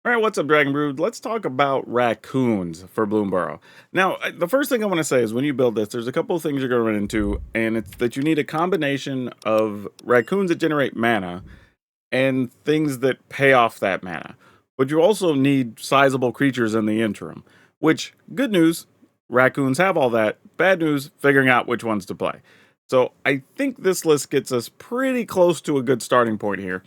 All right, what's up, Dragon Brood? Let's talk about raccoons for Bloomburrow. Now, the first thing I want to say is when you build this, there's a couple of things you're going to run into, and it's that you need a combination of raccoons that generate mana and things that pay off that mana. But you also need sizable creatures in the interim, which, good news, raccoons have all that. Bad news, figuring out which ones to play. So I think this list gets us pretty close to a good starting point here.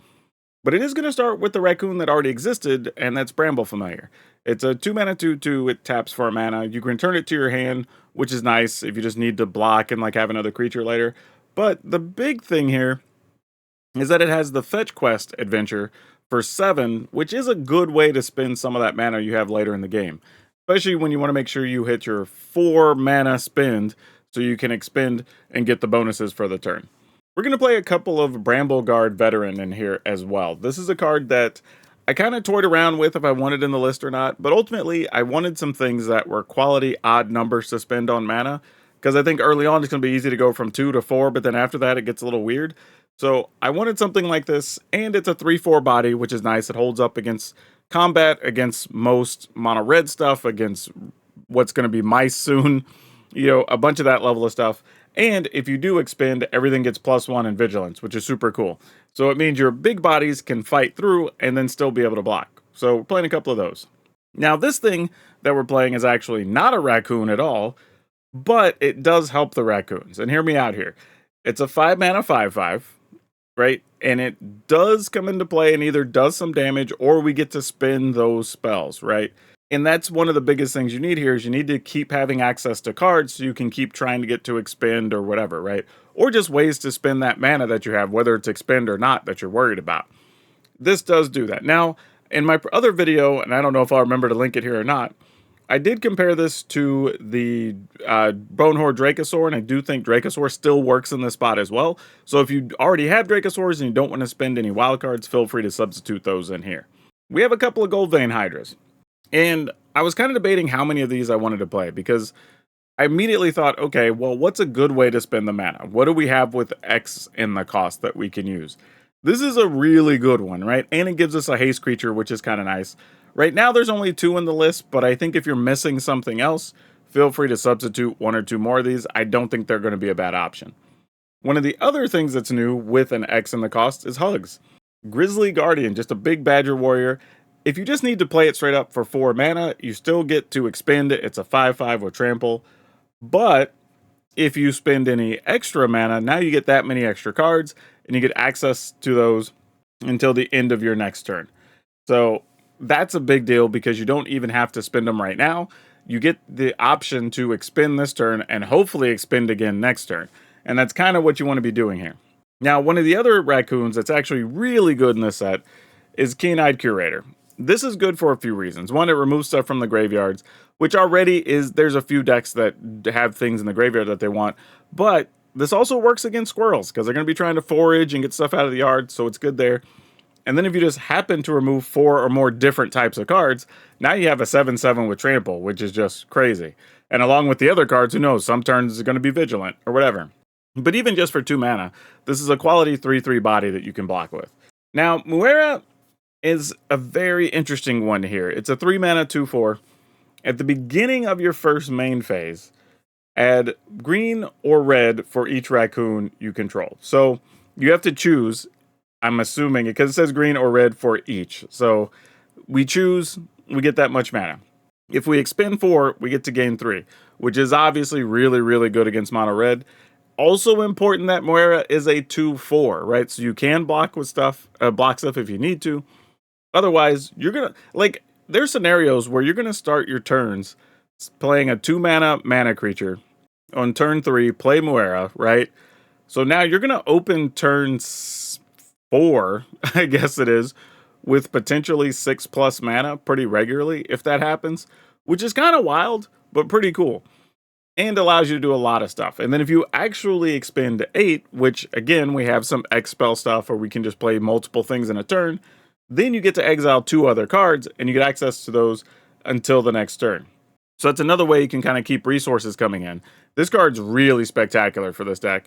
But it is going to start with the raccoon that already existed, and that's Bramble Familiar. It's a 2 mana 2/2. It taps for a mana. You can return it to your hand, which is nice if you just need to block and like have another creature later. But the big thing here is that it has the fetch quest adventure for 7, which is a good way to spend some of that mana you have later in the game. Especially when you want to make sure you hit your 4 mana spend so you can expend and get the bonuses for the turn. We're going to play a couple of Bramble Guard Veteran in here as well. This is a card that I kind of toyed around with if I wanted in the list or not, but ultimately I wanted some things that were quality odd numbers to spend on mana, because I think early on it's going to be easy to go from 2 to 4, but then after that it gets a little weird. So I wanted something like this, and it's a 3/4 body, which is nice. It holds up against combat, against most mono red stuff, against what's going to be mice soon, a bunch of that level of stuff. And if you do expend, everything gets +1 in vigilance, which is super cool. So it means your big bodies can fight through and then still be able to block. So we're playing a couple of those. Now, this thing that we're playing is actually not a raccoon at all, but it does help the raccoons. And hear me out here. It's a 5 mana 5/5, right? And it does come into play and either does some damage or we get to spin those spells, right? And that's one of the biggest things you need here is you need to keep having access to cards so you can keep trying to get to expend or whatever, right? Or just ways to spend that mana that you have, whether it's expend or not, that you're worried about. This does do that. Now, in my other video, and I don't know if I'll remember to link it here or not, I did compare this to the Bonehorde Dracosaur, and I do think Dracosaur still works in this spot as well. So if you already have Dracosaurs and you don't want to spend any wild cards, feel free to substitute those in here. We have a couple of Gold Vein Hydras. And I was kind of debating how many of these I wanted to play because I immediately thought, okay, well, what's a good way to spend the mana? What do we have with X in the cost that we can use? This is a really good one, right? And it gives us a haste creature, which is kind of nice. Right now, there's only 2 in the list, but I think if you're missing something else, feel free to substitute 1 or 2 more of these. I don't think they're going to be a bad option. One of the other things that's new with an X in the cost is Hugs. Grizzly Guardian, just a big badger warrior. If you just need to play it straight up for 4 mana, you still get to expend it. It's a 5/5 with trample. But if you spend any extra mana, now you get that many extra cards, and you get access to those until the end of your next turn. So that's a big deal because you don't even have to spend them right now. You get the option to expend this turn and hopefully expend again next turn. And that's kind of what you want to be doing here. Now, one of the other raccoons that's actually really good in this set is Keen-Eyed Curator. This is good for a few reasons. One, it removes stuff from the graveyards, which already is, there's a few decks that have things in the graveyard that they want, but this also works against squirrels because they're going to be trying to forage and get stuff out of the yard, so it's good there. And then if you just happen to remove 4 or more different types of cards, now you have a 7/7 with trample, which is just crazy. And along with the other cards, who knows, some turns are going to be vigilant or whatever. But even just for 2 mana, this is a quality 3/3 body that you can block with. Now, Muera is a very interesting one here. It's a 3 mana 2/4. At the beginning of your first main phase, add green or red for each raccoon you control. So you have to choose, I'm assuming, because it says green or red for each. So we choose, we get that much mana. If we expend 4, we get to gain 3, which is obviously really, really good against mono red. Also important that Moira is a 2/4, right? So you can block with stuff, block stuff if you need to. Otherwise, you're going to, there's scenarios where you're going to start your turns playing a 2 mana creature. On turn 3, play Moira, right? So now you're going to open turn 4, I guess it is, with potentially 6+ mana pretty regularly, if that happens, which is kind of wild, but pretty cool. And allows you to do a lot of stuff. And then if you actually expend 8, which again, we have some X spell stuff, or we can just play multiple things in a turn, then you get to exile 2 other cards, and you get access to those until the next turn. So that's another way you can kind of keep resources coming in. This card's really spectacular for this deck.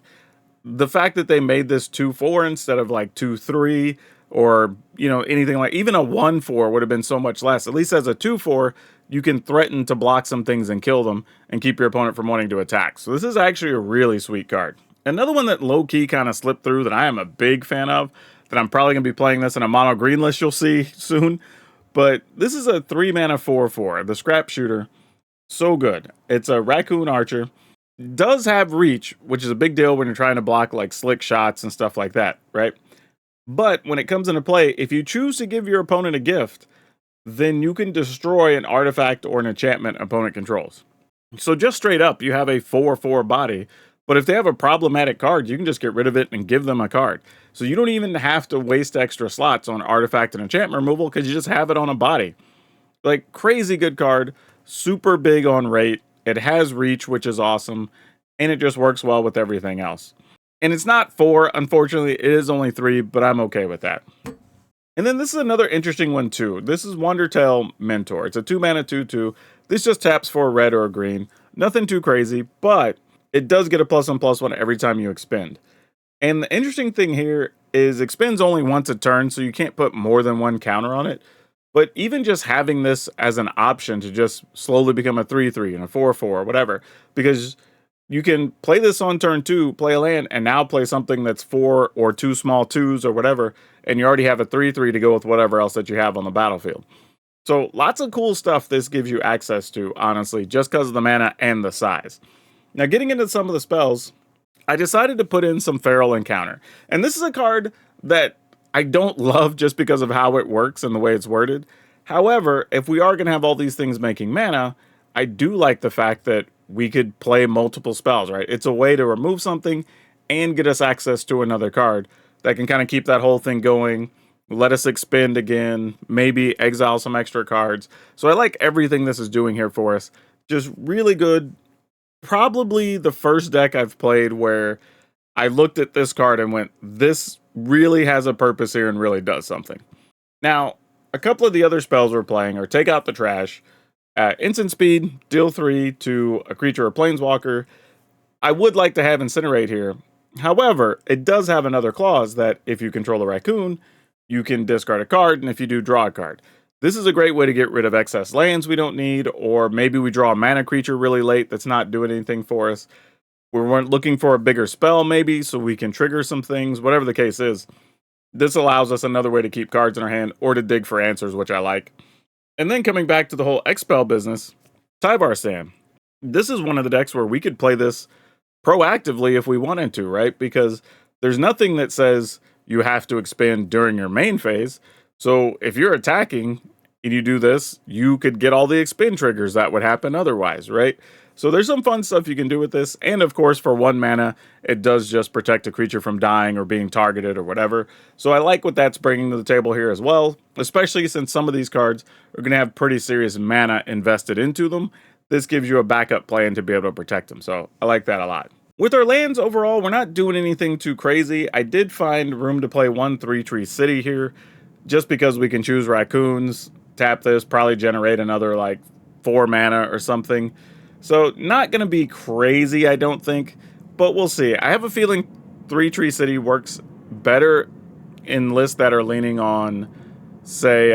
The fact that they made this 2/4 instead of 2/3 or, anything like, even a 1/4 would have been so much less. At least as a 2/4, you can threaten to block some things and kill them and keep your opponent from wanting to attack. So this is actually a really sweet card. Another one that low-key kind of slipped through that I am a big fan of, that I'm probably going to be playing this in a mono green list you'll see soon, but this is a 3-mana 4/4, the Scrap Shooter. So good. It's a Raccoon Archer. Does have reach, which is a big deal when you're trying to block like slick shots and stuff like that, right? But when it comes into play, if you choose to give your opponent a gift, then you can destroy an artifact or an enchantment opponent controls. So just straight up, you have a 4/4 body, but if they have a problematic card, you can just get rid of it and give them a card. So you don't even have to waste extra slots on artifact and enchantment removal because you just have it on a body. Like, crazy good card, super big on rate. It has reach, which is awesome, and it just works well with everything else. And it's not 4, unfortunately, it is only 3, but I'm okay with that. And then this is another interesting one too. This is Wondertail Mentor. It's a 2-mana 2/2. This just taps for a red or a green. Nothing too crazy, but it does get a +1/+1 every time you expend. And the interesting thing here is expends only once a turn, so you can't put more than one counter on it. But even just having this as an option to just slowly become a 3/3 and a 4/4 or whatever, because you can play this on turn 2, play a land, and now play something that's 4 or 2 small 2s or whatever, and you already have a 3/3 to go with whatever else that you have on the battlefield. So lots of cool stuff this gives you access to, honestly, just because of the mana and the size. Now, getting into some of the spells, I decided to put in some Feral Encounter. And this is a card that I don't love just because of how it works and the way it's worded. However, if we are going to have all these things making mana, I do like the fact that we could play multiple spells, right? It's a way to remove something and get us access to another card that can kind of keep that whole thing going, let us expend again, maybe exile some extra cards. So I like everything this is doing here for us. Just really good. Probably the first deck I've played where I looked at this card and went, this really has a purpose here and really does something. Now, a couple of the other spells we're playing are Take Out the Trash, instant speed, deal 3 to a creature or planeswalker. I would like to have Incinerate here. However, it does have another clause that if you control a Raccoon, you can discard a card, and if you do, draw a card. This is a great way to get rid of excess lands we don't need, or maybe we draw a mana creature really late that's not doing anything for us. We're looking for a bigger spell maybe, so we can trigger some things, whatever the case is. This allows us another way to keep cards in our hand, or to dig for answers, which I like. And then coming back to the whole X-Spell business, Tyvar Stand. This is one of the decks where we could play this proactively if we wanted to, right? Because there's nothing that says you have to expend during your main phase. So if you're attacking and you do this, you could get all the expend triggers that would happen otherwise, right? So there's some fun stuff you can do with this. And of course, for 1 mana, it does just protect a creature from dying or being targeted or whatever. So I like what that's bringing to the table here as well, especially since some of these cards are going to have pretty serious mana invested into them. This gives you a backup plan to be able to protect them. So I like that a lot. With our lands overall, we're not doing anything too crazy. I did find room to play 1 3-tree city here, just because we can choose Raccoons, tap this, probably generate another like 4 mana or something. So not going to be crazy, I don't think, but we'll see. I have a feeling 3-tree city works better in lists that are leaning on, say,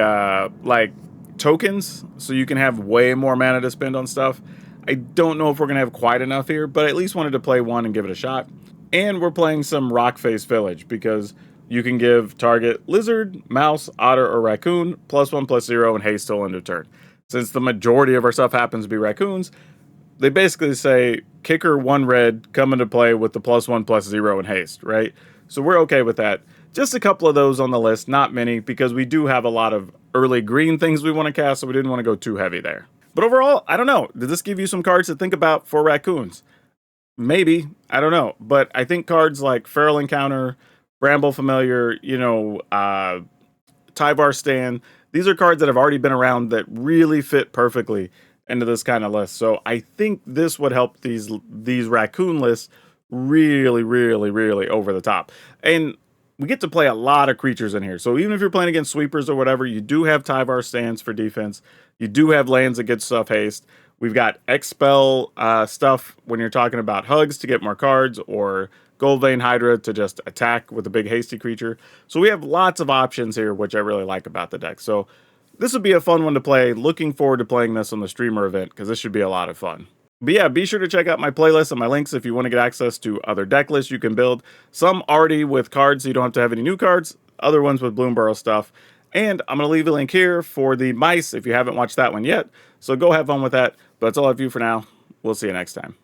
like tokens, so you can have way more mana to spend on stuff. I don't know if we're going to have quite enough here, but I at least wanted to play 1 and give it a shot. And we're playing some Rockface Village, because you can give target lizard, mouse, otter, or raccoon +1/+0 and haste till end of turn. Since the majority of our stuff happens to be raccoons, they basically say kicker 1 red, come into play with the +1/+0 and haste, right? So we're okay with that. Just a couple of those on the list, not many, because we do have a lot of early green things we want to cast, so we didn't want to go too heavy there. But overall, I don't know. Did this give you some cards to think about for Raccoons? Maybe. I don't know. But I think cards like Feral Encounter, Bramble Familiar, Tyvar Stand, these are cards that have already been around that really fit perfectly into this kind of list. So I think this would help these Raccoon lists really, really, really over the top. And we get to play a lot of creatures in here. So even if you're playing against sweepers or whatever, you do have Tyvar Stands for defense. You do have lands that get stuff haste. We've got X-Spell stuff when you're talking about hugs to get more cards, or Goldvein Hydra to just attack with a big hasty creature. So we have lots of options here, which I really like about the deck. So this would be a fun one to play. Looking forward to playing this on the streamer event because this should be a lot of fun. But yeah, be sure to check out my playlist and my links if you want to get access to other deck lists you can build. Some already with cards, so you don't have to have any new cards. Other ones with Bloomburrow stuff. And I'm going to leave a link here for the mice if you haven't watched that one yet. So go have fun with that. But that's all I have for you for now. We'll see you next time.